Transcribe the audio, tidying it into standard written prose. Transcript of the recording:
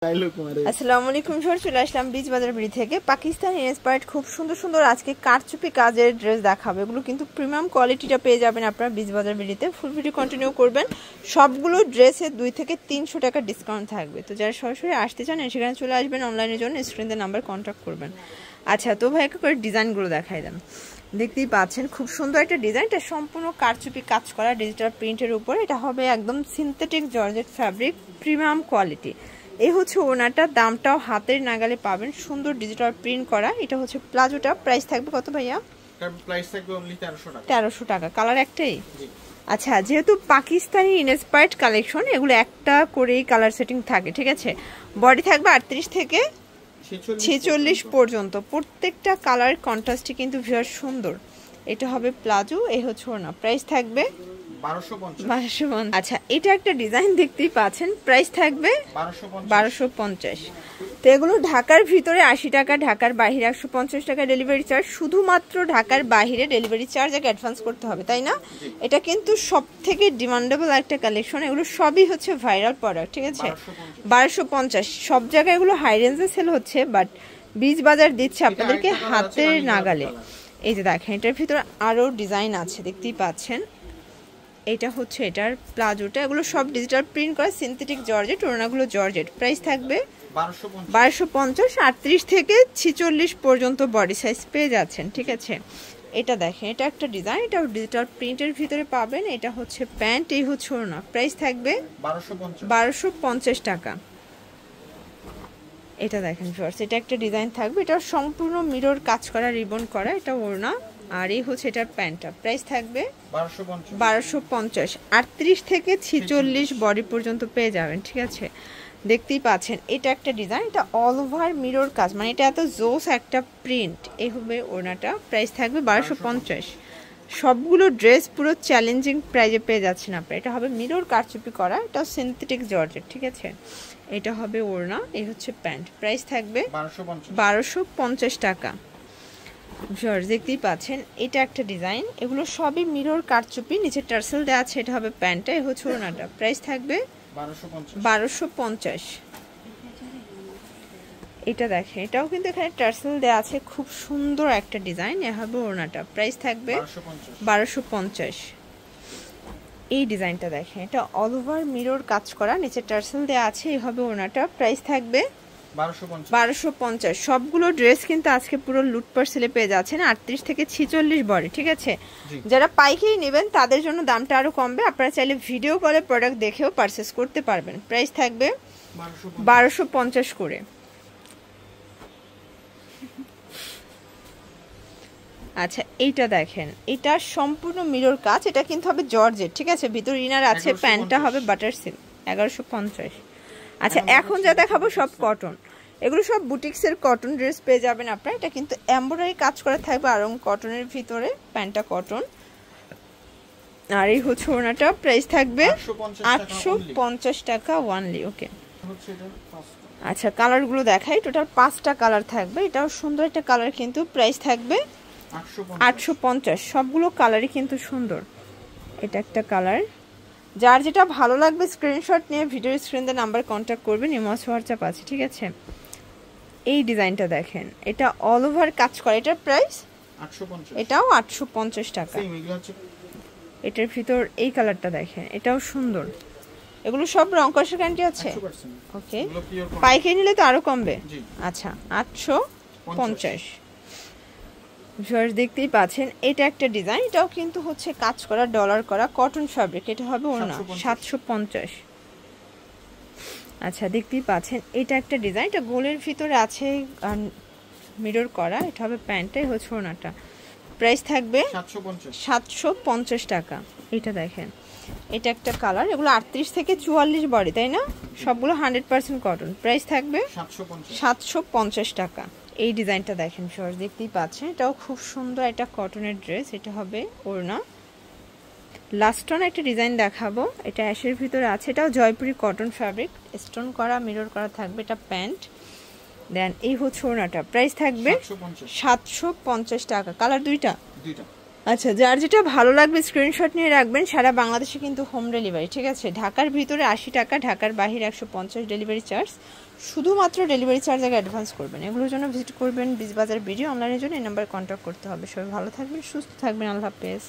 আসসালামু আলাইকুম স্যার, চলে আসলাম বীজ বাজার বিড়ি থেকে। পাকিস্তানি ইন্সপায়ার্ড খুব সুন্দর সুন্দর আজকে কারচুপি কাজের ড্রেস দেখাবো। এগুলো কিন্তু প্রিমিয়াম কোয়ালিটিটা পেয়ে যাবেন আপনারা বীজ বাজার বিড়িতে। ফুল ভিডিও কন্টিনিউ করবেন। সবগুলো ড্রেসে 2 থেকে 300 টাকা ডিসকাউন্ট থাকবে। তো যারা সরাসরি আসতে চান সেখানে চলে আসবেন, অনলাইনের জন্য স্ক্রিনের নাম্বার কন্ট্যাক্ট করবেন। আচ্ছা, তো ভাই একটা করে ডিজাইনগুলো দেখাই দেন। দেখতেই পাচ্ছেন খুব সুন্দর একটা ডিজাইন। এটা সম্পূর্ণ কারচুপি কাজ করা ডিজিটাল প্রিন্টের উপর। এটা হবে একদম synthetic georgette fabric, premium quality. এই হচ্ছে ওনাটা, দামটাও হাতের নাগালে পাবেন, সুন্দর ডিজিটাল প্রিন্ট করা। এটা হচ্ছে প্লাজোটা। প্রাইস থাকবে কত ভাইয়া? প্রাইস থাকবে অনলি 1300 টাকা। কালার একটাই? আচ্ছা, যেহেতু পাকিস্তানি ইন্সপায়ার্ড কালেকশন, এগুলো একটা করেই কালার সেটিং থাকে, ঠিক আছে। বডি থাকবে 38 থেকে 46 পর্যন্ত। প্রত্যেকটা কালার কন্ট্রাস্টই কিন্তু ভিউয়ার সুন্দর। এটা হবে প্লাজো, এই হচ্ছে ওনা। প্রাইস থাকবে 1250। আচ্ছা, এটা একটা ডিজাইন দেখতেই পাচ্ছেন, প্রাইস থাকবে 1250। তো এগুলো ঢাকার ভিতরে 80 টাকা, ঢাকার বাইরে 150 টাকা ডেলিভারি চার্জ। শুধুমাত্র ঢাকার বাইরে ডেলিভারি চার্জ আগে অ্যাডভান্স করতে হবে, তাই না? এটা কিন্তু সব থেকে ডিমান্ডেবল একটা কালেকশন। এগুলো সবই হচ্ছে ভাইরাল প্রোডাক্ট, ঠিক আছে। 1250 সব জায়গায় এগুলো হাই রেঞ্জে সেল হচ্ছে, বাট বীজ বাজার দিচ্ছে আপনাদেরকে হাতের নাগালে। এই যে দেখেন, এটার ভিতরে আরো ডিজাইন আছে, দেখতেই পাচ্ছেন। এটা হচ্ছে এটার প্লাজোটা। এগুলো সব ডিজিটাল প্রিন্ট করা সিনথেটিক জর্জেট, ওড়নাগুলো জর্জেট। প্রাইস থাকবে 1250। 38 থেকে 46 পর্যন্ত বডি সাইজ পেয়ে যাচ্ছেন, ঠিক আছে। এটা দেখেন, এটা একটা ডিজাইন, এটা ডিজিটাল প্রিন্টের ভিতরে পাবেন। এটা হচ্ছে প্যান্ট, এই হচ্ছে ওড়না। প্রাইস থাকবে 1250 টাকা। এটা দেখেন ভিউয়ার্স, এটা একটা ডিজাইন থাকবে। এটা সম্পূর্ণ মিরর কাজ করা, রিবন করা। এটা ওড়না, আর এই হচ্ছে এটার প্যান্টটা। প্রাইস থাকবে 1250। 38 থেকে 46 বডি পর্যন্ত পেয়ে যাবেন, ঠিক আছে। দেখতেই পাচ্ছেন, এটা একটা ডিজাইন, এটা অল ওভার মিরর কাজ, মানে এটা এত জোস একটা প্রিন্ট। এই হবে ওড়নাটা। প্রাইস থাকবে 1250। সবগুলো ড্রেস পুরো চ্যালেঞ্জিং প্রাইজে পেয়ে যাচ্ছেন আপনারা। এটা হবে মিরর কারচুপি করা, এটা সিনথেটিক জর্জেট, ঠিক আছে। এটা হবে ওড়না, এই হচ্ছে প্যান্ট। প্রাইস থাকবে 1250 টাকা। দেখতেই পাচ্ছেন, এটা একটা ডিজাইন। এগুলো সবই মিরর কারচুপি, নিচে টার্সেল দেওয়া আছে। এটা হবে প্যান্টটা, এই হচ্ছে ওড়নাটা। প্রাইস থাকবে 1250। এটা দেখেন, এটাও কিন্তু এখানে টার্সেল দেওয়া আছে, খুব সুন্দর একটা ডিজাইন। এ হবে ওড়নাটা। প্রাইস থাকবে 1250। এই ডিজাইনটা দেখেন, এটা অল ওভার মিরর কাজ করা, নিচে টার্সেল দেওয়া আছে। এই হবে ওড়নাটা। প্রাইস থাকবে 1250। সবগুলো ড্রেস কিন্তু আজকে পুরো লুট পার্সেলে পেয়ে যাচ্ছেন। 38 থেকে 46 বডি, ঠিক আছে। যারা পাইকারি নেবেন তাদের জন্য দামটা আরো কমবে। আপনারা চাইলে ভিডিও কলে প্রোডাক্ট দেখেও পারচেস করতে পারবেন। প্রাইস থাকবে 1250 করে। আচ্ছা, এইটা দেখেন, এটা সম্পূর্ণ মিরর কাজ। এটা কিন্তু হবে জর্জেট, ঠিক আছে। ভিতর ইনার আছে, প্যান্টটা হবে বাটার সিল্ক। 1150। আচ্ছা, এখন যা দেখাবো সব কটন। এগুলো সব বুটিক্সের কটন ড্রেস পেয়ে যাবেন আপনারা। এটা কিন্তু এমব্রয়ডারি কাজ করা থাকবে আরং কটনের ভিতরে। প্যান্টটা কটন, আর এই হচ্ছে ওড়নাটা। প্রাইস থাকবে 850 টাকা ওয়ানলি। ওকে, আচ্ছা, কালারগুলো দেখাই। টোটাল 5টা কালার থাকবে। এটাও সুন্দর একটা কালার, কিন্তু প্রাইস থাকবে 850। সবগুলো কালারই কিন্তু সুন্দর। এটা একটা কালার। যার যেটা ভালো লাগবে স্ক্রিনশট নিয়ে ভিডিওর স্ক্রিনে নাম্বার কন্ট্যাক্ট করবেন, ইমো হোয়াটসঅ্যাপ আছে, ঠিক আছে। এই ডিজাইনটা দেখেন, এটা অল ওভার কাজ করে। এটার প্রাইস 850। এটাও 850 টাকা। এটার ভিতর এই কালারটা দেখেন, এটাও সুন্দর। এগুলো সব রং কষের গ্যারান্টি আছে। ওকে, পাইকারি নিলে তো আরো কমবে। আচ্ছা, 850। দেখতেই পাচ্ছেন, এটা একটা ডিজাইন। এটাও কিন্তু হচ্ছে কাজ করা, ডলার করা, কটন ফ্যাব্রিক। এটা হবে ওড়না। 750। আচ্ছা, দেখতেই পাচ্ছেন, এটা একটা ডিজাইন। এটা গোলের ভিতরে আছে মিরর করা। এটা হবে প্যান্টটাই হচ্ছে ওড়নাটা। প্রাইস থাকবে 750 টাকা। এটা দেখেন, এটা একটা কালার। এগুলো 38 থেকে 44 বডি, তাই না? সবগুলো 100% কটন। প্রাইস থাকবে 750 টাকা। এই ডিজাইনটা দেখেন সরাসরি, দেখতেই পাচ্ছেন। এটাও খুব সুন্দর একটা কটনের ড্রেস। এটা হবে ওড়না। লাস্ট অন একটা ডিজাইন দেখাবো, এটা অ্যাশের ভিতরে আছে। এটাও জয়পুরি কটন ফ্যাব্রিক, স্টোন করা, মিরর করা থাকবে। এটা প্যান্ট, দেন এই হচ্ছে ওড়নাটা। প্রাইস থাকবে 750 টাকা। কালার দুইটা। আচ্ছা, যার যেটা ভালো লাগবে স্ক্রিনশট নিয়ে রাখবেন। সারা বাংলাদেশে কিন্তু হোম ডেলিভারি, ঠিক আছে। ঢাকার ভিতরে 80 টাকা, ঢাকার বাইরে 150 ডেলিভারি চার্জ। শুধুমাত্র ডেলিভারি চার্জ আগে অ্যাডভান্স করবেন। এগুলোর জন্য ভিজিট করবেন বিজবাজার বিডি অনলাইনের জন্য এই নাম্বারে কন্ট্যাক্ট করতে হবে। সবাই ভালো থাকবেন, সুস্থ থাকবেন, আল্লাহ হাফেজ।